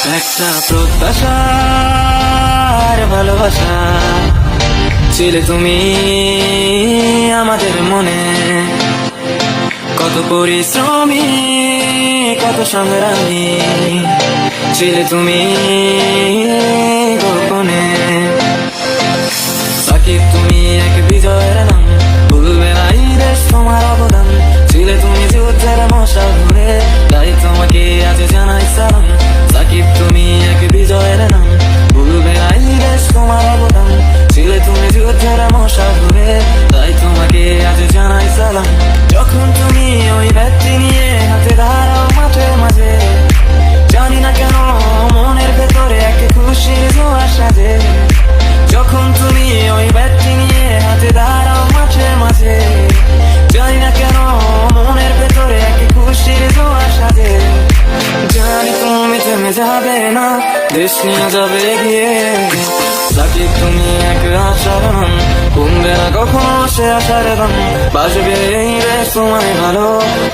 একটা প্রত্যাশার ভালোবাসা ছিলে তুমি আমাদের মনে। কত পরিশ্রমী, কত সংগ্রামী ছিলে তুমি গোপনে। সাকিব তুমি এক বিজয়ের নাম, ভুলবে না এই দেশ তোমার অবদান। ছিলে তুমি যুদ্ধের মশাল ধরে, তাই তোমাকে আজ জানাই সালাম। সাকিব তুমি এক বিজয়ের নাম, ভুলবে না এই দেশ তোমার অবদান। ছিলে তুমি যুদ্ধের মশাল ধরে, তাই তোমাকে আজ জানাই সালাম। যখন তুমি ওই ব্যক্তি নিয়ে হাতে দাঁড়াও মাঠের মাঝে, জানি না কেন মনের ভেতরে এক খুশির জোয়ার সাজে। যখন তুমি ওই ব্যক্তি নিয়ে হাতে দাঁড়াও মাঠের মাঝে, জানি না কেন মনের ভেতরে এক খুশির জোয়ার সাজে। জানি তুমি থেমে যাবে না, দেশ নিয়ে যাবে এগিয়ে। সাকিব তুমি এক আশার নাম, কমবে না কখনো সে আশার দাম। বাসবে এই দেশ তোমায় ভালো,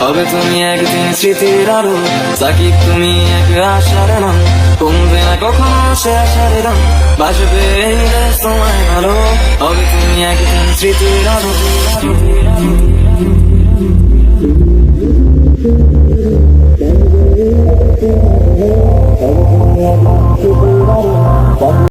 হবে তুমি একদিন স্মৃতির আলো। সাকিব তুমি এক আশার নাম, কমবে না কখনো সে আশার দাম। বাসবে এই দেশ তোমায় ভালো, হবে তুমি একদিন স্মৃতির আলো।